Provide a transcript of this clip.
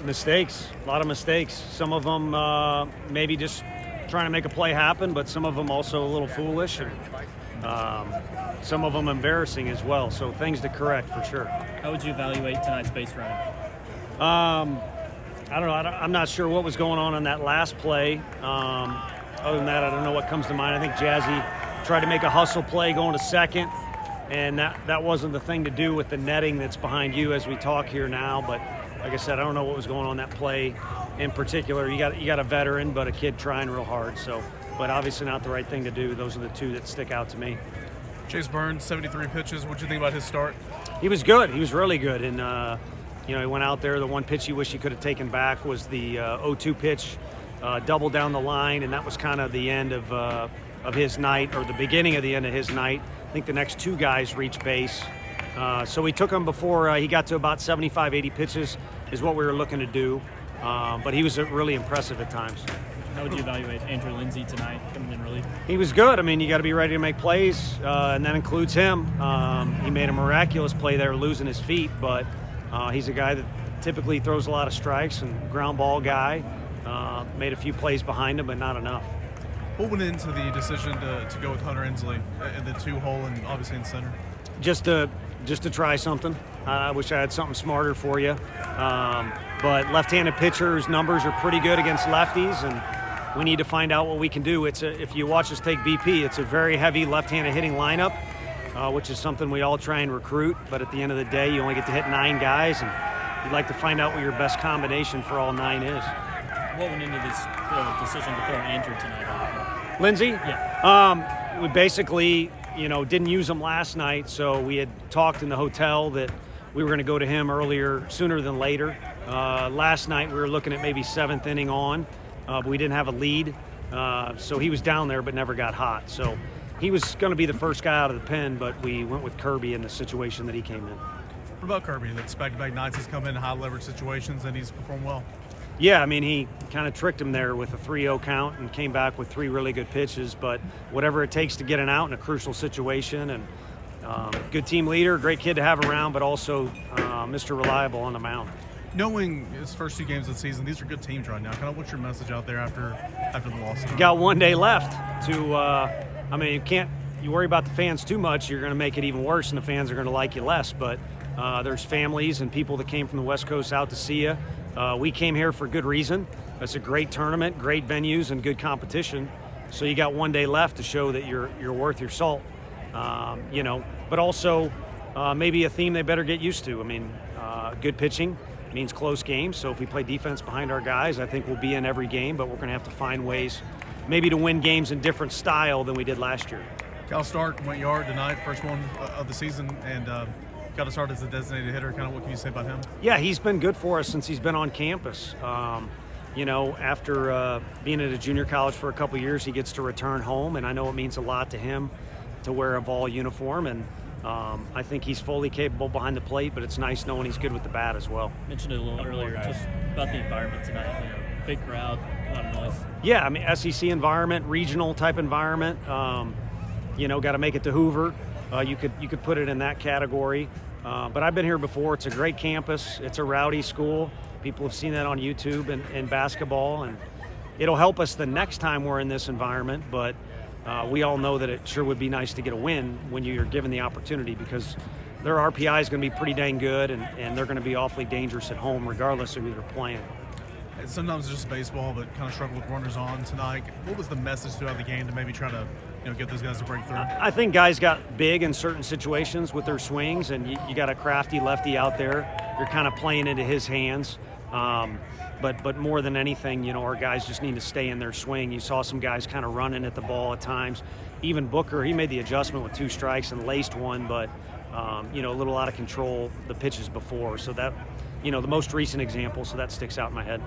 Mistakes, a lot of mistakes. Some of them maybe just trying to make a play happen, but some of them also a little foolish, and some of them embarrassing as well. So things to correct for sure. How would you evaluate tonight's base running? I don't know. I'm not sure what was going on that last play. Other than that, I don't know what comes to mind. I think Jazzy tried to make a hustle play going to second, and that wasn't the thing to do with the netting that's behind you as we talk here now. But like I said, I don't know what was going on that play in particular. You got a veteran, but a kid trying real hard. So, but obviously not the right thing to do. Those are the two that stick out to me. Chase Burns, 73 pitches. What did you think about his start? He was good. He was really good. And, he went out there. The one pitch he wished he could have taken back was the 0-2 pitch, double down the line, and that was kind of the end of his night, or the beginning of the end of his night. I think the next two guys reached base. So we took him before he got to about 75, 80 pitches is what we were looking to do. But he was really impressive at times. How would you evaluate Andrew Lindsay tonight coming in relief? He was good. I mean, you got to be ready to make plays, and that includes him. He made a miraculous play there, losing his feet, but he's a guy that typically throws a lot of strikes and ground ball guy. Made a few plays behind him, but not enough. What went into the decision to go with Hunter Inslee in the 2-hole and obviously in center? Just to try something. I wish I had something smarter for you. But left-handed pitchers' numbers are pretty good against lefties, and we need to find out what we can do. If you watch us take BP, it's a very heavy left-handed hitting lineup, which is something we all try and recruit. But at the end of the day, you only get to hit 9 guys, and you'd like to find out what your best combination for all 9 is. What went into this decision to throw Andrew tonight? Lindsay? Yeah. We basically, didn't use him last night, so we had talked in the hotel that we were going to go to him sooner than later. Last night we were looking at maybe 7th inning on, but we didn't have a lead, so he was down there but never got hot. So he was going to be the first guy out of the pen, but we went with Kirby in the situation that he came in. What about Kirby? That's back-to-back nights he's come in high leverage situations and he's performed well. Yeah, I mean, he kind of tricked him there with a 3-0 count and came back with 3 really good pitches, but whatever it takes to get an out in a crucial situation, and good team leader, great kid to have around, but also Mr. Reliable on the mound. Knowing his first 2 games of the season, these are good teams right now. Kind of what's your message out there after the loss? You got 1 day left to, you worry about the fans too much, you're going to make it even worse, and the fans are going to like you less, but there's families and people that came from the West Coast out to see you. We came here for good reason. It's a great tournament, great venues, and good competition. So you got 1 day left to show that you're worth your salt. But also maybe a theme they better get used to. I mean, good pitching means close games. So if we play defense behind our guys, I think we'll be in every game. But we're going to have to find ways maybe to win games in different style than we did last year. Cal Stark went yard tonight, first one of the season, and got to start as a designated hitter. Kind of what can you say about him? Yeah, he's been good for us since he's been on campus. After being at a junior college for a couple of years, he gets to return home, and I know it means a lot to him to wear a Vol uniform, and I think he's fully capable behind the plate, but it's nice knowing he's good with the bat as well. Mentioned it a little earlier, just about the environment tonight. Big crowd, a lot of noise. Yeah, I mean, SEC environment, regional type environment. Got to make it to Hoover. You could put it in that category. But I've been here before. It's a great campus. It's a rowdy school. People have seen that on YouTube and basketball, and it'll help us the next time we're in this environment. But we all know that it sure would be nice to get a win when you're given the opportunity, because their RPI is going to be pretty dang good, and they're going to be awfully dangerous at home regardless of who they're playing. Sometimes it's just baseball, but kind of struggle with runners on tonight. What was the message throughout the game to maybe try to get those guys to break through? I think guys got big in certain situations with their swings, and you got a crafty lefty out there. You're kind of playing into his hands. But more than anything, our guys just need to stay in their swing. You saw some guys kind of running at the ball at times. Even Booker, he made the adjustment with 2 strikes and laced one, but a little out of control the pitches before. So that, the most recent example, so that sticks out in my head.